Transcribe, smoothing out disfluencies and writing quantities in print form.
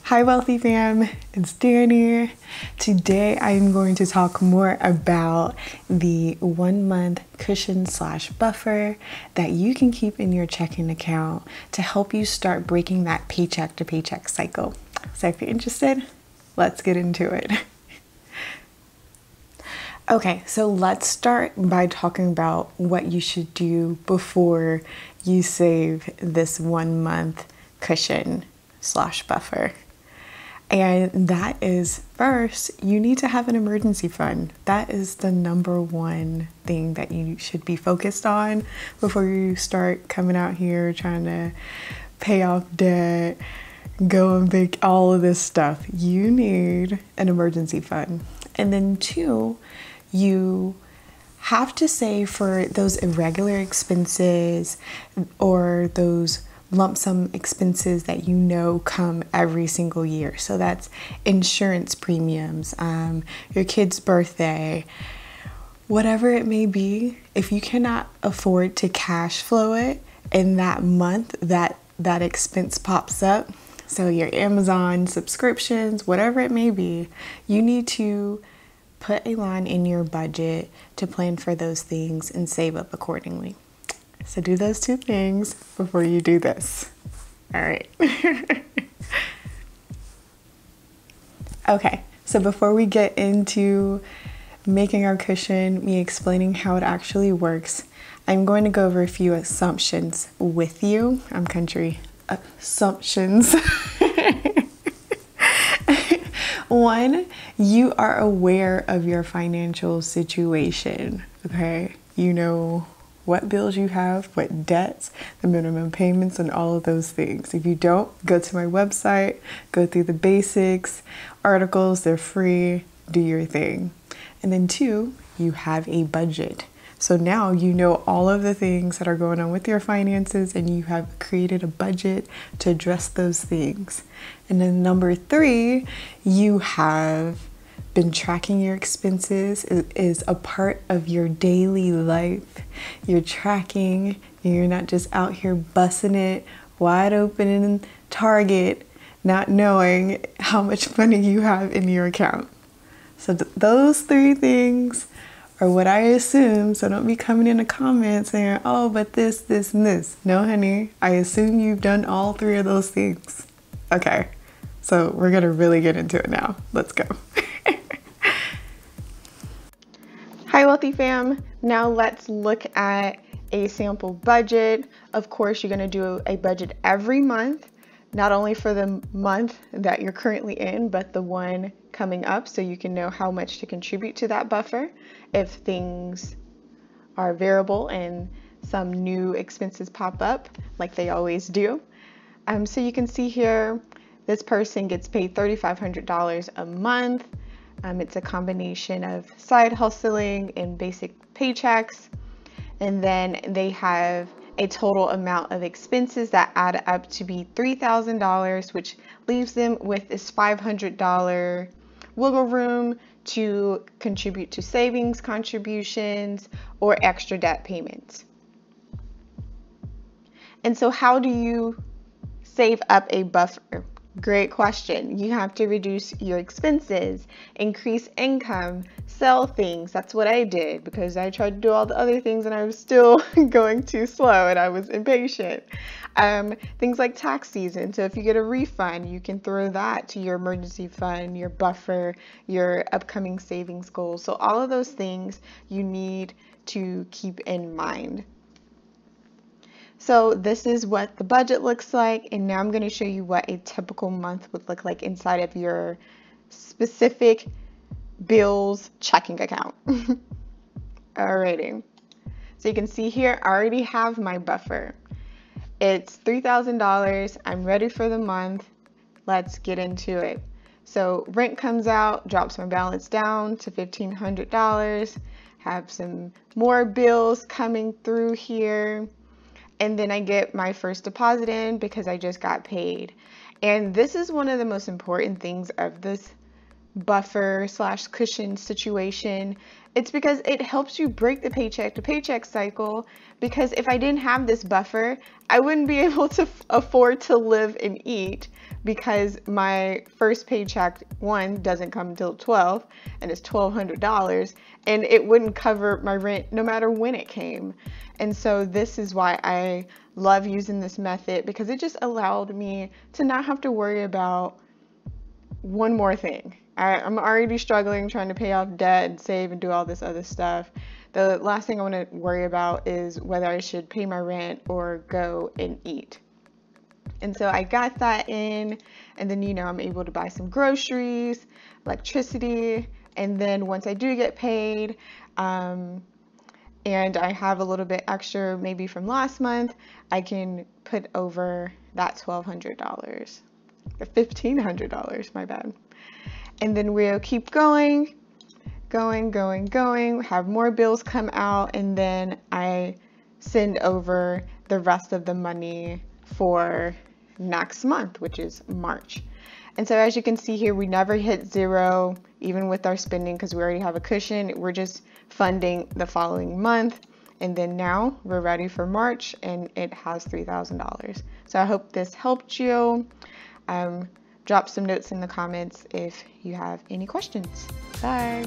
Hi Wealthy Fam, it's Danny. Today I'm going to talk more about the 1 month cushion slash buffer that you can keep in your checking account to help you start breaking that paycheck to paycheck cycle. So if you're interested, let's get into it. Okay, so let's start by talking about what you should do before you save this 1 month cushion slash buffer. And that is, first, you need to have an emergency fund. That is the number one thing that you should be focused on before you start coming out here trying to pay off debt, go and bake all of this stuff. You need an emergency fund. And then two, you have to save for those irregular expenses or those lump sum expenses that you know come every single year. So that's insurance premiums, your kid's birthday, whatever it may be. If you cannot afford to cash flow it in that month that expense pops up, so your Amazon subscriptions, whatever it may be, you need to put a line in your budget to plan for those things and save up accordingly. So do those two things before you do this. All right. Okay, so before we get into making our cushion, me explaining how it actually works, I'm going to go over a few assumptions with you. I'm country. Assumptions. One, you are aware of your financial situation, okay? You know what bills you have, what debts, the minimum payments, and all of those things. If you don't, go to my website, go through the basics, articles, they're free, do your thing. And then two, you have a budget. So now you know all of the things that are going on with your finances and you have created a budget to address those things. And then number three, you have been tracking your expenses. It is a part of your daily life. You're tracking, you're not just out here busting it wide open in Target, not knowing how much money you have in your account. So those three things are what I assume. So don't be coming in the comments saying, oh, but this, and this. No, honey, I assume you've done all three of those things. Okay, so we're gonna really get into it now. Let's go. Hi Wealthy Fam, now let's look at a sample budget. Of course, you're gonna do a budget every month, not only for the month that you're currently in, but the one coming up, so you can know how much to contribute to that buffer if things are variable and some new expenses pop up like they always do. So you can see here, this person gets paid $3,500 a month. It's a combination of side hustling and basic paychecks. And then they have a total amount of expenses that add up to be $3,000, which leaves them with this $500 wiggle room to contribute to savings contributions or extra debt payments. And so how do you save up a buffer? Great question. You have to reduce your expenses, increase income, sell things. That's what I did because I tried to do all the other things and I was still going too slow and I was impatient. Things like tax season. So if you get a refund, you can throw that to your emergency fund, your buffer, your upcoming savings goals. So all of those things you need to keep in mind. So this is what the budget looks like, and now I'm going to show you what a typical month would look like inside of your specific bills checking account. Alrighty, so you can see here I already have my buffer. It's $3,000. I'm ready for the month. Let's get into it. So rent comes out, drops my balance down to $1,500. Have some more bills coming through here. And then I get my first deposit in because I just got paid. And this is one of the most important things of this buffer slash cushion situation, it's because it helps you break the paycheck to paycheck cycle. Because if I didn't have this buffer, I wouldn't be able to afford to live and eat, because my first paycheck, one, doesn't come until 12, and it's $1,200, and it wouldn't cover my rent no matter when it came. And so this is why I love using this method, because it just allowed me to not have to worry about one more thing. I'm already struggling trying to pay off debt and save and do all this other stuff. The last thing I want to worry about is whether I should pay my rent or go and eat. And so I got that in, and then, I'm able to buy some groceries, electricity, and then once I do get paid, and I have a little bit extra maybe from last month, I can put over that $1,200, or $1,500, my bad. And then we'll keep going, have more bills come out, and then I send over the rest of the money for next month, which is March. And so as you can see here, we never hit zero, even with our spending, because we already have a cushion. We're just funding the following month. And then now we're ready for March, and it has $3,000. So I hope this helped you. Drop some notes in the comments if you have any questions. Bye.